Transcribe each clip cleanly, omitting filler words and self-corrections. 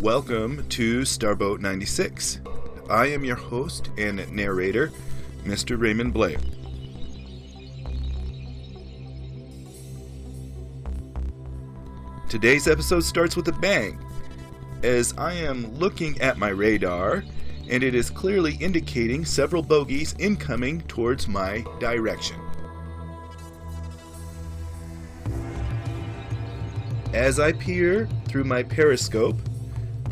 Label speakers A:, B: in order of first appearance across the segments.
A: Welcome to Starboat 96. I am your host and narrator, Mr. Raymond Blair. Today's episode starts with a bang, as I am looking at my radar, and it is clearly indicating several bogeys incoming towards my direction. As I peer through my periscope,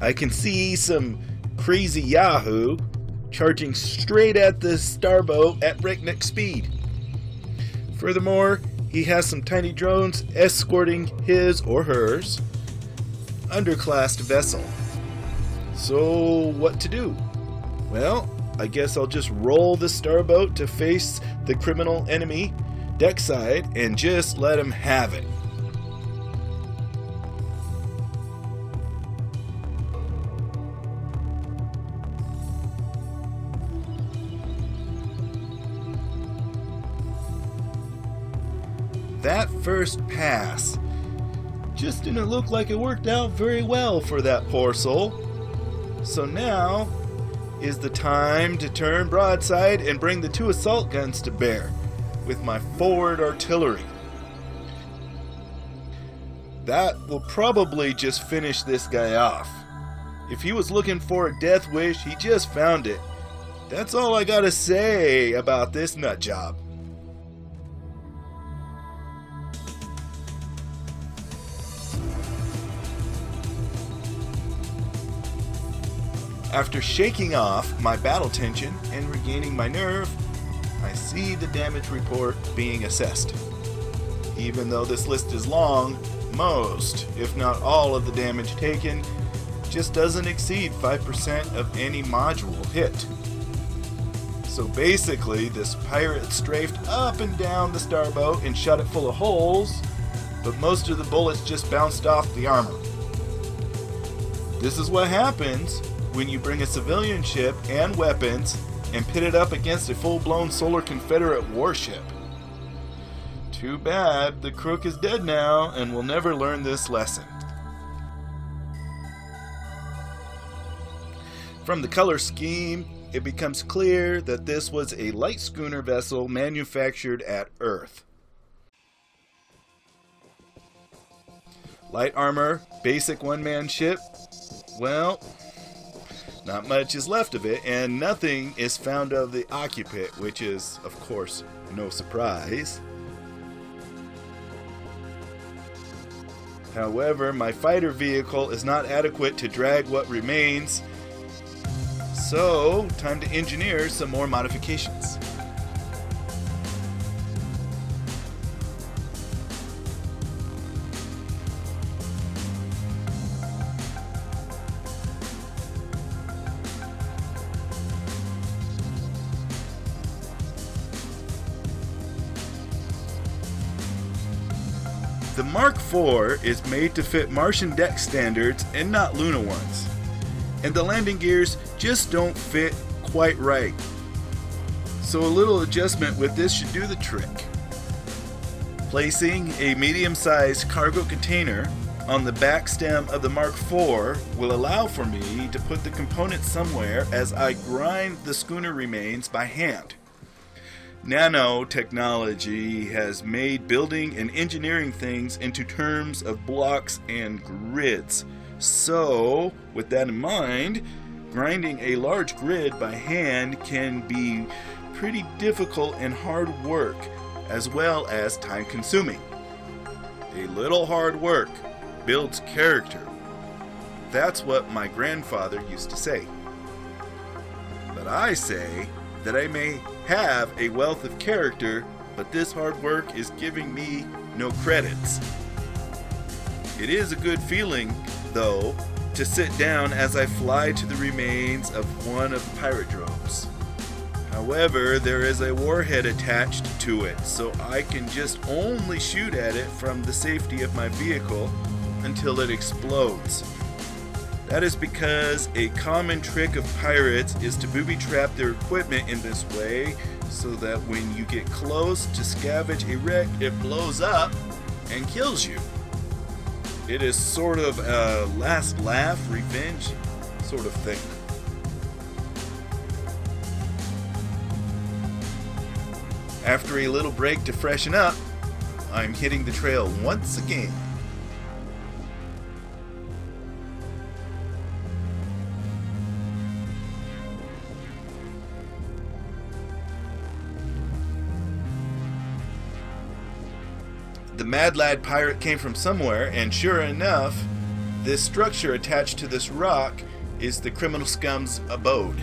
A: I can see some crazy yahoo charging straight at the starboat at breakneck speed. Furthermore, he has some tiny drones escorting his or hers underclassed vessel. So what to do? Well, I guess I'll just roll the starboat to face the criminal enemy deckside and just let him have it. That first pass just didn't look like it worked out very well for that poor soul. So now is the time to turn broadside and bring the 2 assault guns to bear with my forward artillery. That will probably just finish this guy off. If he was looking for a death wish, he just found it. That's all I gotta say about this nut job. After shaking off my battle tension and regaining my nerve, I see the damage report being assessed. Even though this list is long, most, if not all, of the damage taken just doesn't exceed 5% of any module hit. So basically, this pirate strafed up and down the starboat and shot it full of holes, but most of the bullets just bounced off the armor. This is what happens when you bring a civilian ship and weapons and pit it up against a full-blown Solar Confederate warship. Too bad the crook is dead now and will never learn this lesson. From the color scheme, it becomes clear that this was a light schooner vessel manufactured at Earth. Light armor, basic one-man ship. Well, not much is left of it, and nothing is found of the occupant, which is, of course, no surprise. However, my fighter vehicle is not adequate to drag what remains, so time to engineer some more modifications. The Mark IV is made to fit Martian deck standards and not Luna ones, and the landing gears just don't fit quite right. So a little adjustment with this should do the trick. Placing a medium-sized cargo container on the back stem of the Mark IV will allow for me to put the components somewhere as I grind the schooner remains by hand. Nanotechnology has made building and engineering things into terms of blocks and grids. So, with that in mind, grinding a large grid by hand can be pretty difficult and hard work, as well as time-consuming. A little hard work builds character. That's what my grandfather used to say. But I say that I may have a wealth of character, but this hard work is giving me no credits. It is a good feeling, though, to sit down as I fly to the remains of one of the pirate drones. However, there is a warhead attached to it, so I can just only shoot at it from the safety of my vehicle until it explodes. That is because a common trick of pirates is to booby-trap their equipment in this way so that when you get close to scavenge a wreck, it blows up and kills you. It is sort of a last laugh, revenge sort of thing. After a little break to freshen up, I'm hitting the trail once again. The Mad Lad pirate came from somewhere, and sure enough, this structure attached to this rock is the criminal scum's abode.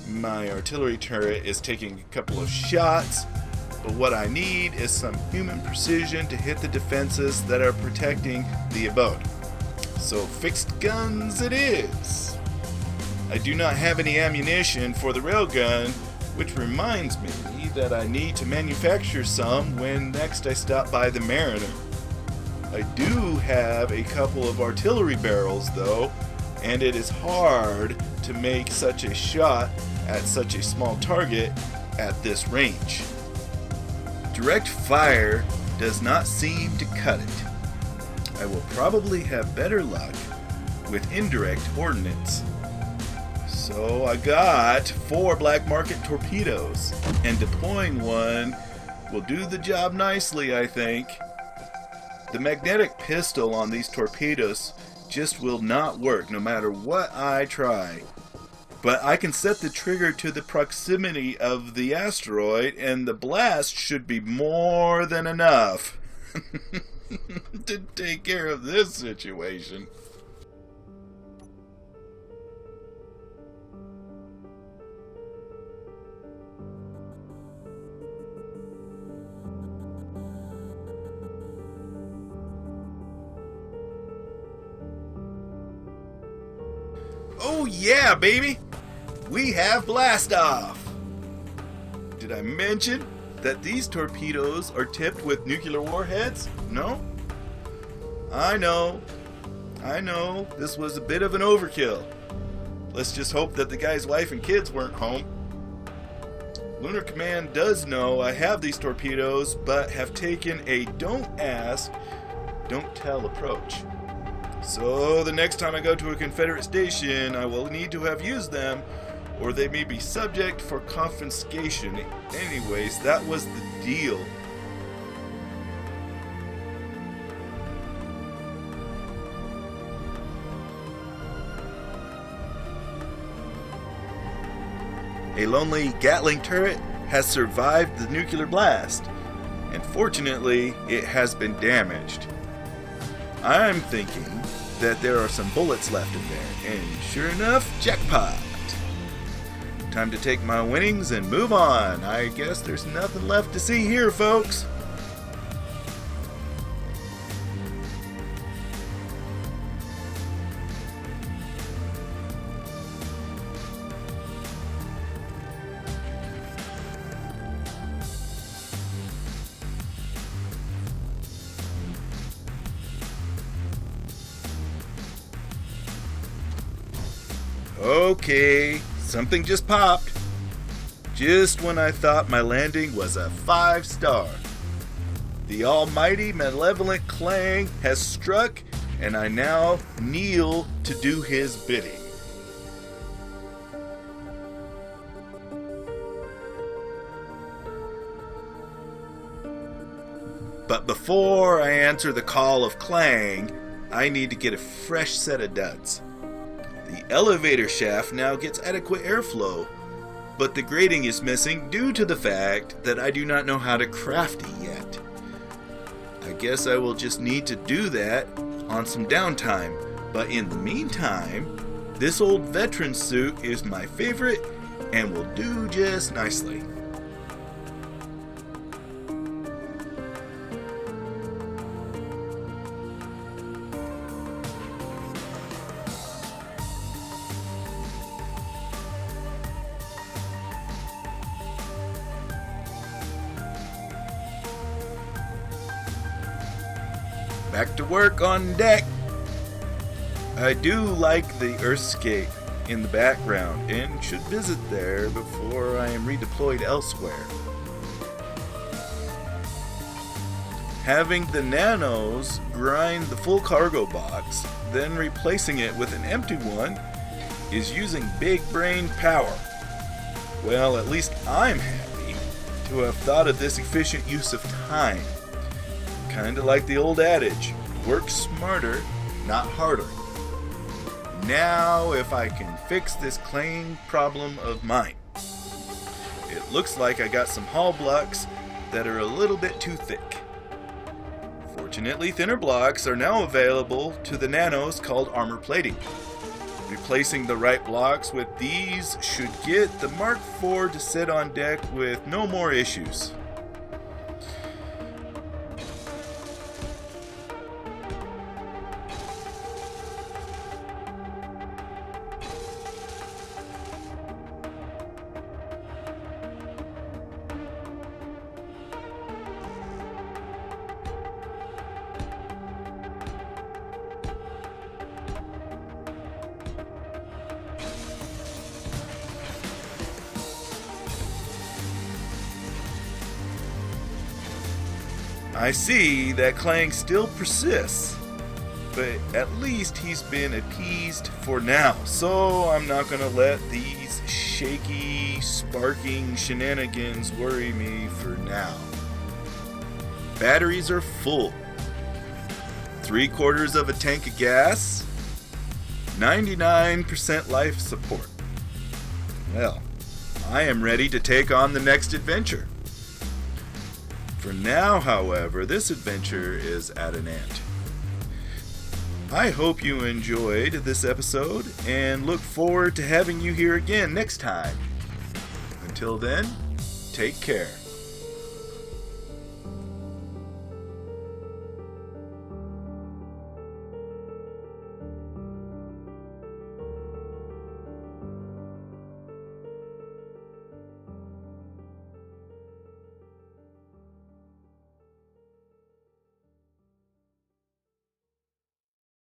A: My artillery turret is taking a couple of shots, but what I need is some human precision to hit the defenses that are protecting the abode. So fixed guns it is. I do not have any ammunition for the railgun, which reminds me that I need to manufacture some when next I stop by the Mariner. I do have a couple of artillery barrels though, and it is hard to make such a shot at such a small target at this range. Direct fire does not seem to cut it. I will probably have better luck with indirect ordnance. So I got 4 black market torpedoes, and deploying one will do the job nicely, I think. The magnetic pistol on these torpedoes just will not work no matter what I try. But I can set the trigger to the proximity of the asteroid, and the blast should be more than enough to take care of this situation. Oh yeah, baby! We have blast off! Did I mention that these torpedoes are tipped with nuclear warheads? No? I know, this was a bit of an overkill. Let's just hope that the guy's wife and kids weren't home. Lunar Command does know I have these torpedoes, but have taken a don't ask, don't tell approach. So the next time I go to a Confederate station, I will need to have used them, or they may be subject for confiscation. Anyways, that was the deal. A lonely Gatling turret has survived the nuclear blast, and fortunately, it has been damaged. I'm thinking that there are some bullets left in there, and sure enough, jackpot! Time to take my winnings and move on. I guess there's nothing left to see here, folks. Okay, something just popped. Just when I thought my landing was a 5-star. The almighty malevolent Klang has struck, and I now kneel to do his bidding. But before I answer the call of Klang, I need to get a fresh set of duds. The elevator shaft now gets adequate airflow, but the grating is missing due to the fact that I do not know how to craft it yet. I guess I will just need to do that on some downtime, but in the meantime, this old veteran suit is my favorite and will do just nicely. Back to work on deck. I do like the Earthscape in the background and should visit there before I am redeployed elsewhere. having the nanos grind the full cargo box, then replacing it with an empty one, is using big brain power. Well, at least I'm happy to have thought of this efficient use of time. Kinda like the old adage, work smarter, not harder. Now, if I can fix this Klang problem of mine. It looks like I got some hull blocks that are a little bit too thick. Fortunately, thinner blocks are now available to the nanos called armor plating. Replacing the right blocks with these should get the Mark IV to sit on deck with no more issues. I see that Klang still persists, but at least he's been appeased for now, so I'm not going to let these shaky, sparking shenanigans worry me for now. Batteries are full. 3/4 of a tank of gas, 99% life support. Well, I am ready to take on the next adventure. For now, however, this adventure is at an end. I hope you enjoyed this episode and look forward to having you here again next time. Until then, take care.